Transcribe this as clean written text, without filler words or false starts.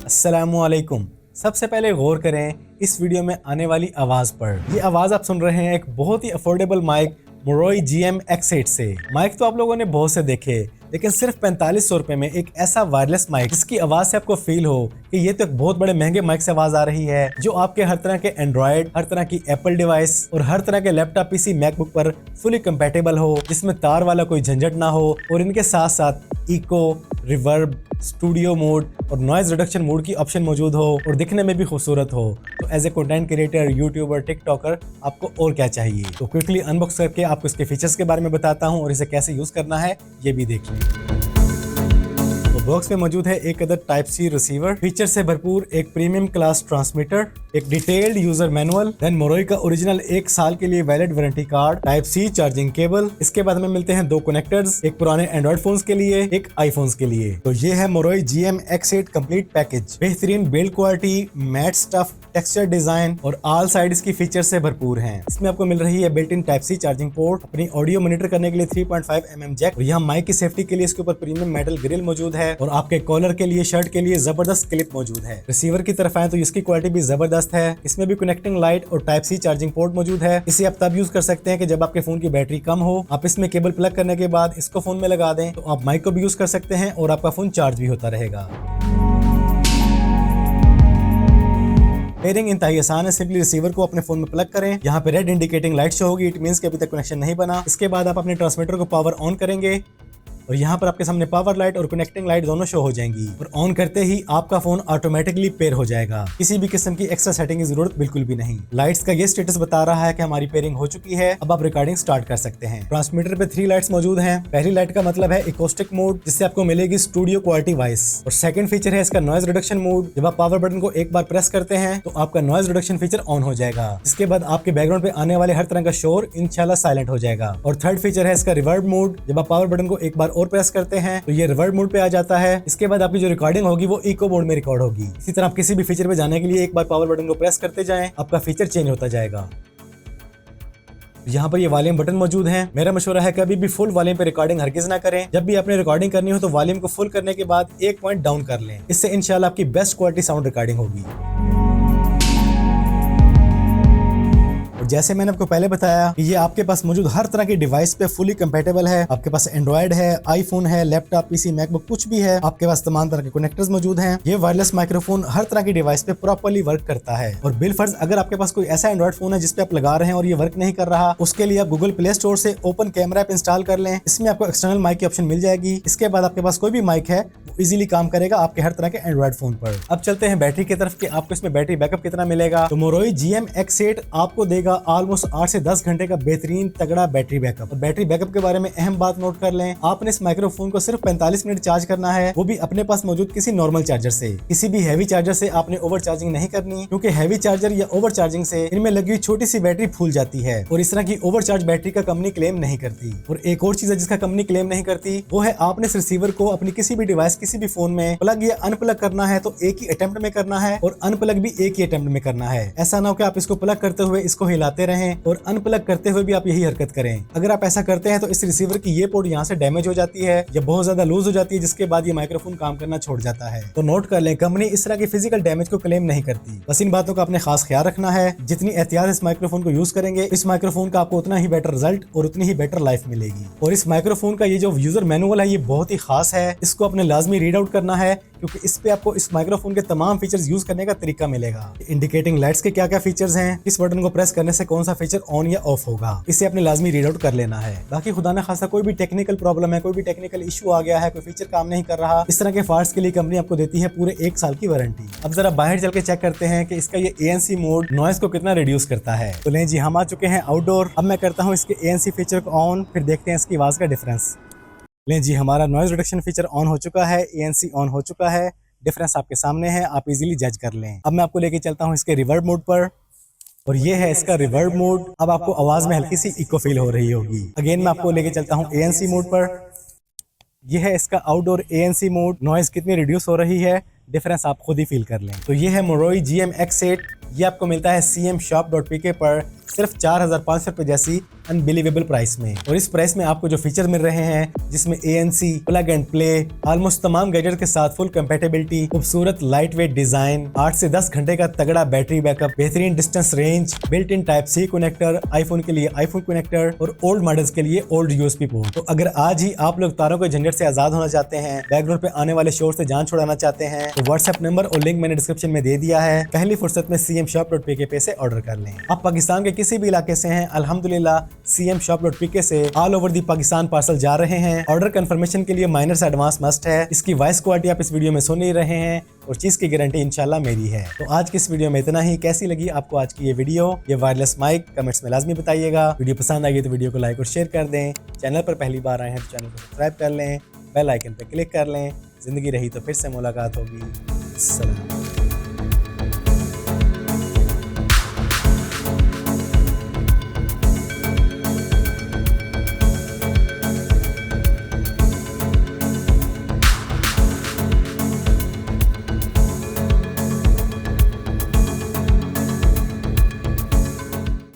अस्सलामुअलैकुम। सबसे पहले गौर करें इस वीडियो में आने वाली आवाज़ पर। ये आवाज़ आप सुन रहे हैं एक बहुत ही अफोर्डेबल माइक मोरोई GM X8 से। माइक तो आप लोगों ने बहुत से देखे, लेकिन सिर्फ 4500 रुपए में एक ऐसा वायरलेस माइक जिसकी आवाज़ से आपको फील हो कि ये तो एक बहुत बड़े महंगे माइक से आवाज़ आ रही है, जो आपके हर तरह के एंड्रॉयड, हर तरह की एप्पल डिवाइस और हर तरह के लैपटॉप, PC, मैकबुक पर फुली कंपेटेबल हो, जिसमें तार वाला कोई झंझट ना हो और इनके साथ साथ इको, रिवर्ब, स्टूडियो मोड और नॉइज रिडक्शन मोड की ऑप्शन मौजूद हो और दिखने में भी खूबसूरत हो। तो as a content creator, YouTuber, TikToker आपको और क्या चाहिए। तो क्विकली अनबॉक्स करके आपको इसके फीचर्स के बारे में बताता हूँ और इसे कैसे यूज करना है ये भी देख लें। बॉक्स में मौजूद है एक other type C receiver, feature से भरपूर एक प्रीमियम क्लास ट्रांसमीटर, एक detailed user manual, then Moroi का ओरिजिनल 1 साल के लिए valid warranty card, type C charging cable. इसके बाद हमें मिलते हैं 2 कनेक्टर्स, एक पुराने एंड्रॉइड फोन्स के लिए, एक आईफोन्स के लिए। तो ये है Moroi GM X8 complete package. बेहतरीन build quality, matte stuff, texture design और ऑल साइड इसकी फीचर से भरपूर हैं। इसमें आपको मिल रही है built in type C charging port, अपनी ऑडियो मॉनिटर करने के लिए 3.5 mm जैक और यहाँ माइक की सेफ्टी के लिए इसके ऊपर प्रीमियम मेटल ग्रिल मौजूद है और आपके कॉलर के लिए, शर्ट के लिए जबरदस्त क्लिप मौजूद है। रिसीवर की तरफ आए तो इसकी क्वालिटी भी जबरदस्त है। इसमें भी कनेक्टिंग लाइट और टाइप सी चार्जिंग पोर्ट मौजूद है। इसे आप तब यूज कर सकते हैं कि जब आपके फोन की बैटरी कम हो, आप इसमें केबल प्लग करने के बाद इसको फोन में लगा दें तो आप माइक को भी यूज कर सकते हैं और आपका फोन चार्ज भी होता रहेगा। पेयरिंग इंतहाई आसान है। सिंपली रिसीवर को अपने फोन में प्लग करें, यहाँ पे रेड इंडिकेटिंग लाइट शो होगी, इट मींस कि अभी तक कनेक्शन नहीं बना। इसके बाद आप अपने ट्रांसमीटर को पावर ऑन करेंगे और यहाँ पर आपके सामने पावर लाइट और कनेक्टिंग लाइट दोनों शो हो जाएंगी और ऑन करते ही आपका फोन ऑटोमेटिकली पेयर हो जाएगा। किसी भी किस्म की एक्स्ट्रा सेटिंग की जरूरत बिल्कुल भी नहीं। लाइट्स का ये स्टेटस बता रहा है कि हमारी पेयरिंग हो चुकी है, अब आप रिकॉर्डिंग स्टार्ट कर सकते हैं। ट्रांसमीटर पे 3 लाइट्स मौजूद हैं। पहली लाइट का मतलब है इकोस्टिक मोड, जिससे आपको मिलेगी स्टूडियो क्वालिटी वॉइस, और सेकंड फीचर है इसका नॉइज रिडक्शन मोड। जब आप पावर बटन को एक बार प्रेस करते हैं तो आपका नॉइज रिडक्शन फीचर ऑन हो जाएगा, जिसके बाद आपके बैकग्राउंड पे आने वाले हर तरह का शोर इंशाल्लाह साइलेंट हो जाएगा। और थर्ड फीचर है इसका रिवर्ब मोड। जब आप पावर बटन को एक बार और प्रेस करते हैं तो ये रिवर्ब मोड पे आ जाता है। इसके बाद आपकी जो रिकॉर्डिंग होगी वो इको मोड में रिकॉर्ड होगी। इसी तरह आप किसी भी फीचर पे जाने के लिए एक बार पावर बटन को प्रेस करते जाएं, आपका फीचर चेंज होता जाएगा। यहाँ पर ये वॉल्यूम बटन मौजूद है। मेरा मशवरा है कभी भी फुल वॉल्यूम पे रिकॉर्डिंग हरगिज ना करें। जब भी आपने रिकॉर्डिंग करनी हो तो वॉल्यूम को फुल करने के बाद 1 पॉइंट डाउन कर लें। इससे इंशाल्लाह आपकी बेस्ट क्वालिटी साउंड रिकॉर्डिंग होगी। जैसे मैंने आपको पहले बताया कि ये आपके पास मौजूद हर तरह की डिवाइस पे फुली कंपेटेबल है। आपके पास एंड्रॉइड है, आईफोन है, लैपटॉप, PC, मैकबुक कुछ भी है, आपके पास तमाम तरह के कनेक्टर्स मौजूद हैं। ये वायरलेस माइक्रोफोन हर तरह की डिवाइस पे प्रॉपर्ली वर्क करता है। और बिलफर्ज अगर आपके पास कोई ऐसा एंड्रॉइड फोन है जिसपे आप लगा रहे हैं और ये वर्क नहीं कर रहा, उसके लिए आप गूगल प्ले स्टोर से ओपन कैमरा ऐप इंस्टॉल कर लें। इसमें आपको एक्सटर्नल माइक की ऑप्शन मिल जाएगी। इसके बाद आपके पास कोई भी माइक है वो इजीली काम करेगा आपके हर तरह के एंड्रॉइड फोन पर। अब चलते हैं बैटरी की तरफ कि आपको इसमें बैटरी बैकअप कितना मिलेगा। तो मोरोई GM X8 आपको देगा ऑलमोस्ट 8 से 10 घंटे का बेहतरीन तगड़ा बैटरी बैकअप। और बैटरी बैकअप के बारे में अहम बात नोट कर लें, आपने इस माइक्रोफोन को सिर्फ 45 मिनट चार्ज करना है, वो भी अपने पास मौजूद किसी नॉर्मल चार्जर से। किसी भी हैवी चार्जर से आपने ओवर चार्जिंग नहीं करनी, क्योंकि हैवी चार्जर या ओवर चार्जिंग से इनमें लगी हुई छोटी सी बैटरी फूल जाती है और इस तरह की ओवर चार्ज बैटरी का कंपनी क्लेम नहीं करती। और एक और चीज है जिसका कंपनी क्लेम नहीं करती, वो है आपने इस रिसीवर को अपनी किसी भी डिवाइस, किसी भी फोन में प्लग या अनप्लग करना है तो एक ही अटेम्प्ट में करना है और अनप्लग भी एक ही अटेम्प्ट में करना है। ऐसा ना हो कि आप इसको प्लग करते हुए इसको हिलाते रहें और अनप्लग करते हुए भी आप यही हरकत करें। अगर आप ऐसा करते हैं तो इस रिसीवर की ये पोर्ट यहाँ से डैमेज हो जाती है या बहुत ज्यादा लूज हो जाती है, जिसके बाद ये माइक्रोफोन काम करना छोड़ जाता है। तो नोट कर लें, कंपनी इस तरह की फिजिकल डैमेज को क्लेम नहीं करती। बस इन बातों का आपने खास ख्याल रखना है। जितनी एहतियात इस माइक्रोफोन को यूज करेंगे, इस माइक्रोफोन का आपको उतना ही बेटर रिजल्ट और उतनी ही बेटर लाइफ मिलेगी। और इस माइक्रोफोन का ये जो यूजर मैनुअल है ये बहुत ही खास है। इसको अपने लाजमी रीड आउट करना है, क्योंकि इस पे आपको इस माइक्रोफोन के तमाम फीचर्स यूज करने का तरीका मिलेगा। इंडिकेटिंग लाइट्स के क्या क्या फीचर्स हैं, इस बटन को प्रेस करने से कौन सा फीचर ऑन या ऑफ होगा, इसे अपने लाजमी रीड आउट कर लेना है। बाकी खुदा ना खासा कोई भी टेक्निकल प्रॉब्लम है, कोई भी टेक्निकल इशू आ गया है, कोई फीचर काम नहीं कर रहा, इस तरह के फॉल्ट्स के लिए कंपनी आपको देती है पूरे 1 साल की वारंटी। अब जरा बाहर चल के चेक करते हैं कि इसका ये ANC मोड नॉइज को कितना रिड्यूस करता है। तो लें जी, हम आ चुके हैं आउटडोर। अब मैं करता हूँ इसके ANC फीचर को ऑन, फिर देखते हैं इसकी आवाज का डिफरेंस। लें जी, हमारा नॉइज रिडक्शन फीचर ऑन हो चुका है, ANC ऑन हो चुका है। डिफरेंस आपके सामने है, आप इजीली जज कर लें। अब मैं आपको लेके चलता हूँ इसके रिवर्ब मोड पर और ये है इसका रिवर्ब मोड। अब आपको आवाज में हल्की सी इको फील हो रही होगी। अगेन मैं आपको लेके चलता हूँ ANC मोड पर। यह है इसका आउटडोर ANC मोड। नॉइज कितनी रिड्यूस हो रही है, डिफरेंस आप खुद ही फील कर लें। तो ये है मोरोई GM X8। ये आपको मिलता है cmshop.pk पर सिर्फ 4,500 रुपए जैसी अनबिलीवेबल प्राइस में। और इस प्राइस में आपको जो फीचर मिल रहे हैं जिसमें ANC, plug and play, almost तमाम गैजेट के साथ फुल कंपैटिबिलिटी, खूबसूरत लाइट वेट डिजाइन, 8 से 10 घंटे का तगड़ा बैटरी बैकअप, बेहतरीन distance range, built in Type-C connector, iPhone के लिए आईफोन कनेक्टर और ओल्ड मॉडल्स के लिए ओल्ड USB पोर्ट। तो अगर आज ही आप लोग तारों के झंझट से आजाद होना चाहते हैं, बैकग्राउंड पे आने वाले शोर से जान छुड़ाना चाहते हैं, तो व्हाट्सएप नंबर और लिंक मैंने डिस्क्रिप्शन में दे दिया है। पहली फुर्सत में cmshop.pk पे से ऑर्डर कर लें। आप पाकिस्तान के किसी भी इलाके से हैं, अल्हम्दुलिल्लाह cmshop.pk से all over the Pakistan parcel जा रहे हैं। ऑर्डर कंफर्मेशन के लिए माइनर से एडवांस मस्ट है। इसकी वॉइस क्वालिटी आप इस वीडियो में सुन ही रहे हैं और चीज की गारंटी इंशाल्लाह मेरी है। तो आज की इस वीडियो में इतना ही। कैसी लगी आपको आज की ये वीडियो, ये वायरलेस माइक, कमेंट्स में लाजमी बताइएगा। वीडियो पसंद आई तो वीडियो को लाइक और शेयर कर दें। चैनल पर पहली बार आए हैं तो चैनल को सब्सक्राइब कर लें, बेल आइकन पर क्लिक कर लें। जिंदगी रही तो फिर से मुलाकात होगी। सलाम।